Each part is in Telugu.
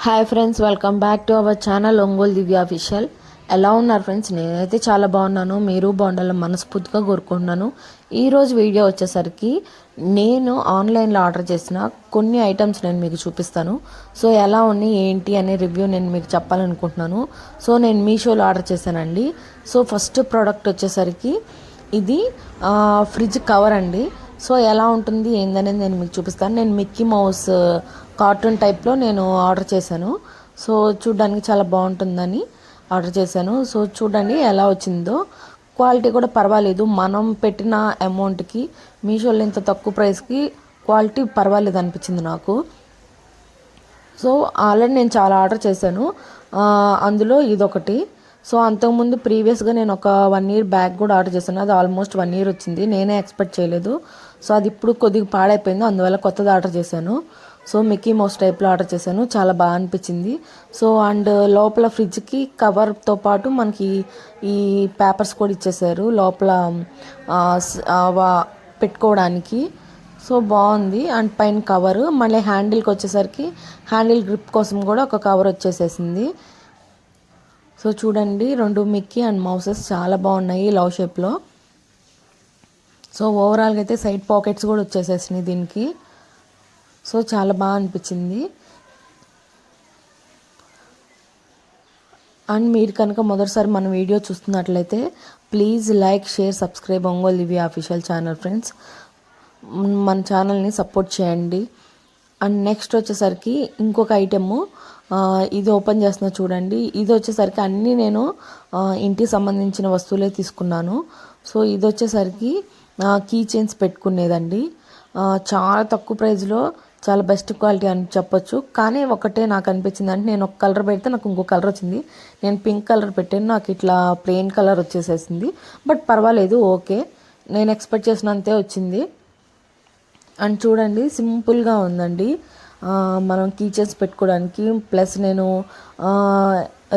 Hi friends, welcome back to our channel Ongole Divya official. ఎలా ఉన్నారు ఫ్రెండ్స్? నేనైతే చాలా బాగున్నాను. మీరు బాగుండాలని మనస్ఫూర్తిగా కోరుకుంటున్నాను. ఈరోజు వీడియో వచ్చేసరికి నేను ఆన్లైన్లో ఆర్డర్ చేసిన కొన్ని ఐటమ్స్ నేను మీకు చూపిస్తాను. సో ఎలా ఉన్నాయి ఏంటి అనే రివ్యూ నేను మీకు చెప్పాలనుకుంటున్నాను. సో నేను మీషోలో ఆర్డర్ చేశానండి. సో ఫస్ట్ ప్రోడక్ట్ వచ్చేసరికి ఇది ఫ్రిడ్జ్ కవర్ అండి. సో ఎలా ఉంటుంది ఏందనేది నేను మీకు చూపిస్తాను. నేను మిక్కీ మౌస్ కార్టూన్ టైప్లో నేను ఆర్డర్ చేశాను. సో చూడ్డానికి చాలా బాగుంటుందని ఆర్డర్ చేశాను. సో చూడండి ఎలా వచ్చిందో. క్వాలిటీ కూడా పర్వాలేదు. మనం పెట్టిన అమౌంట్కి మీషోలో ఇంత తక్కువ ప్రైస్కి క్వాలిటీ పర్వాలేదు అనిపించింది నాకు. సో ఆల్రెడీ నేను చాలా ఆర్డర్ చేశాను, అందులో ఇదొకటి. సో అంతకుముందు ప్రీవియస్గా నేను ఒక 1 year బ్యాగ్ కూడా ఆర్డర్ చేశాను. అది ఆల్మోస్ట్ 1 year వచ్చింది. నేనే ఎక్స్పెక్ట్ చేయలేదు. సో అది ఇప్పుడు కొద్దిగా పాడైపోయింది, అందువల్ల కొత్తది ఆర్డర్ చేశాను. సో మిక్కీ మౌస్ టైప్లో ఆర్డర్ చేశాను. చాలా బాగా అనిపించింది. సో అండ్ లోపల ఫ్రిడ్జ్కి కవర్తో పాటు మనకి ఈ పేపర్స్ కూడా ఇచ్చేసారు లోపల పెట్టుకోవడానికి. సో బాగుంది. అండ్ పైన కవర్, మళ్ళీ హ్యాండిల్కి వచ్చేసరికి హ్యాండిల్ గ్రిప్ కోసం కూడా ఒక కవర్ వచ్చేసేసింది. సో చూడండి, 2 మిక్కీ అండ్ మౌసెస్ చాలా బాగున్నాయి లవ్ షేప్లో. సో ఓవరాల్గా అయితే సైడ్ పాకెట్స్ కూడా వచ్చేసేసినాయి దీనికి. సో చాలా బాగా అనిపించింది. అండ్ మీరు కనుక మొదటిసారి మన వీడియో చూస్తున్నట్లయితే please like, share, subscribe Ongole Divya official channel friends. మన ఛానల్ని సపోర్ట్ చేయండి. అండ్ నెక్స్ట్ వచ్చేసరికి ఇంకొక ఐటెము, ఇది ఓపెన్ చేస్తున్నా చూడండి. ఇది వచ్చేసరికి అన్నీ నేను ఇంటికి సంబంధించిన వస్తువులే తీసుకున్నాను. సో ఇది వచ్చేసరికి కీ చైన్స్ పెట్టుకునేదండి. చాలా తక్కువ ప్రైస్లో చాలా బెస్ట్ క్వాలిటీ అని చెప్పొచ్చు. కానీ ఒకటే నాకు అనిపించింది, అంటే నేను ఒక కలర్ పెడితే నాకు ఇంకో కలర్ వచ్చింది. నేను పింక్ కలర్ పెట్టాను, నాకు ఇట్లా ప్లెయిన్ కలర్ వచ్చేసేసింది. బట్ పర్వాలేదు, ఓకే, నేను ఎక్స్పెక్ట్ చేసినంతే వచ్చింది. అండ్ చూడండి, సింపుల్గా ఉందండి. మనం కీచైన్స్ పెట్టుకోవడానికి, ప్లస్ నేను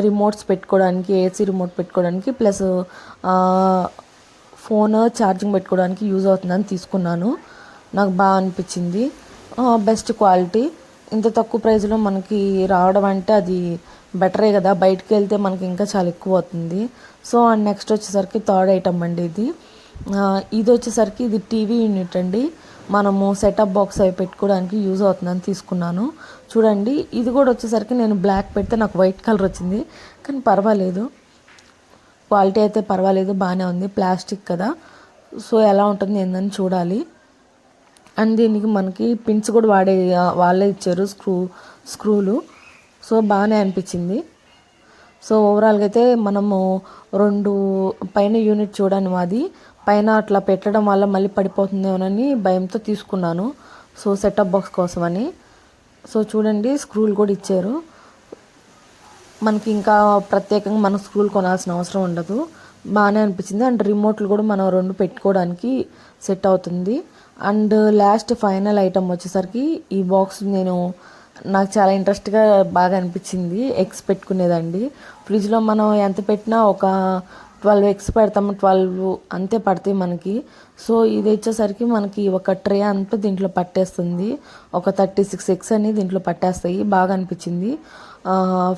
రిమోట్స్ పెట్టుకోవడానికి, ఏసీ రిమోట్ పెట్టుకోవడానికి, ప్లస్ ఫోన్ ఛార్జింగ్ పెట్టుకోవడానికి యూజ్ అవుతుందని తీసుకున్నాను. నాకు బాగా అనిపించింది. Best quality. ఇంత తక్కువ ప్రైస్లో మనకి రావడం అంటే అది బెటరే కదా. బయటికి వెళ్తే మనకి ఇంకా చాలా ఎక్కువ అవుతుంది. సో అండ్ నెక్స్ట్ వచ్చేసరికి థర్డ్ ఐటమ్ అండి ఇది. ఇది వచ్చేసరికి ఇది టీవీ యూనిట్ అండి. మనము సెటప్ బాక్స్ అవి పెట్టుకోవడానికి యూజ్ అవుతుందని తీసుకున్నాను. చూడండి, ఇది కూడా వచ్చేసరికి నేను బ్లాక్ పెడితే నాకు వైట్ కలర్ వచ్చింది. కానీ పర్వాలేదు, క్వాలిటీ అయితే పర్వాలేదు, బాగానే ఉంది. ప్లాస్టిక్ కదా, సో ఎలా ఉంటుంది ఏందని చూడాలి. అండ్ దీనికి మనకి పిన్స్ కూడా వాళ్ళే ఇచ్చారు, స్క్రూలు. సో బాగానే అనిపించింది. సో ఓవరాల్గా అయితే మనము 2 పైన యూనిట్ చూడండి, మాది పైన అట్లా పెట్టడం వల్ల మళ్ళీ పడిపోతుందేమోనని భయంతో తీసుకున్నాను. సో సెటప్ బాక్స్ కోసమని. సో చూడండి, స్క్రూలు కూడా ఇచ్చారు మనకి. ఇంకా ప్రత్యేకంగా మనం స్క్రూలు కొనాల్సిన అవసరం ఉండదు. బాగానే అనిపించింది. అండ్ రిమోట్లు కూడా మనం 2 పెట్టుకోవడానికి సెట్ అవుతుంది. అండ్ లాస్ట్ ఫైనల్ ఐటమ్ వచ్చేసరికి ఈ బాక్స్ నాకు చాలా ఇంట్రెస్ట్గా బాగా అనిపించింది. ఎగ్స్ పెట్టుకునేదండి. ఫ్రిడ్జ్లో మనం ఎంత పెట్టినా ఒక 12 ఎగ్స్ పెడతాము, 12 అంతే పడతాయి మనకి. సో ఇది వచ్చేసరికి మనకి ఒక ట్రే అంతా దీంట్లో పట్టేస్తుంది. ఒక 36 ఎగ్స్ అని దీంట్లో పట్టేస్తాయి. బాగా అనిపించింది.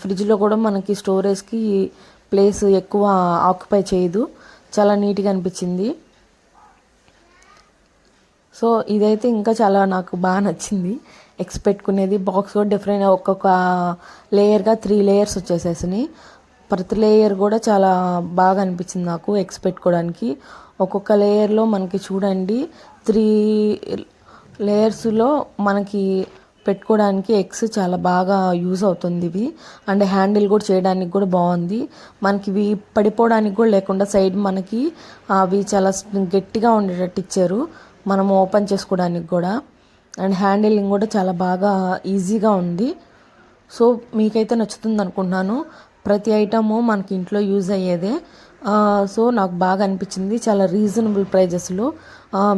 ఫ్రిడ్జ్లో కూడా మనకి స్టోరేజ్కి ప్లేస్ ఎక్కువ ఆక్యుపై చేయదు. చాలా నీట్గా అనిపించింది. సో ఇదైతే ఇంకా చాలా నాకు బాగా నచ్చింది. ఎగ్స్ పెట్టుకునేది బాక్స్ కూడా డిఫరెంట్, ఒక్కొక్క లేయర్గా 3 layers వచ్చేసేసినాయి. ప్రతి లేయర్ కూడా చాలా బాగా అనిపించింది నాకు ఎగ్స్ పెట్టుకోవడానికి. ఒక్కొక్క లేయర్లో మనకి చూడండి 3 layers మనకి పెట్టుకోవడానికి ఎగ్స్ చాలా బాగా యూజ్ అవుతుంది ఇవి. అండ్ హ్యాండిల్ కూడా చేయడానికి కూడా బాగుంది. మనకి ఇవి పడిపోవడానికి కూడా లేకుండా సైడ్ మనకి అవి చాలా గట్టిగా ఉండేటట్టు ఇచ్చారు, మనం ఓపెన్ చేసుకోవడానికి కూడా. అండ్ హ్యాండిలింగ్ కూడా చాలా బాగా ఈజీగా ఉంది. సో మీకైతే నచ్చుతుంది అనుకుంటున్నాను. ప్రతి ఐటము మనకి ఇంట్లో యూజ్ అయ్యేదే. సో నాకు బాగా అనిపించింది. చాలా రీజనబుల్ ప్రైజెస్లో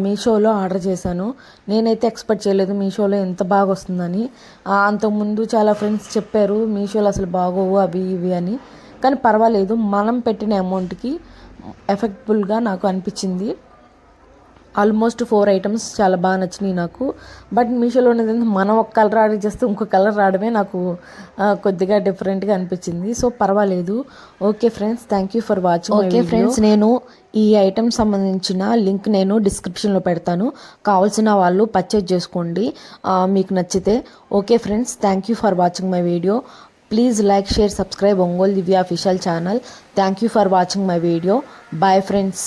మీషోలో ఆర్డర్ చేశాను. నేనైతే ఎక్స్పెక్ట్ చేయలేదు మీషోలో ఎంత బాగా వస్తుందని. అంతకుముందు చాలా ఫ్రెండ్స్ చెప్పారు మీషోలో అసలు బాగోవు అవి ఇవి అని. కానీ పర్వాలేదు, మనం పెట్టిన అమౌంట్కి ఎఫెక్టబుల్గా నాకు అనిపించింది. ఆల్మోస్ట్ 4 ఐటమ్స్ చాలా బాగా నచ్చినాయి నాకు. బట్ మీషోలో ఉన్నది మనం ఒక కలర్ ఆర్డర్ చేస్తే ఇంకో కలర్ రావడమే నాకు కొద్దిగా డిఫరెంట్గా అనిపించింది. సో పర్వాలేదు. Okay friends, thank you for watching. Okay friends, నేను ఈ ఐటమ్ సంబంధించిన లింక్ నేను డిస్క్రిప్షన్లో పెడతాను. కావాల్సిన వాళ్ళు పర్చేజ్ చేసుకోండి మీకు నచ్చితే. Okay friends, thank you for watching my video. Please like, share, subscribe Ongole Divya official channel. Thank you for watching my video. Bye friends.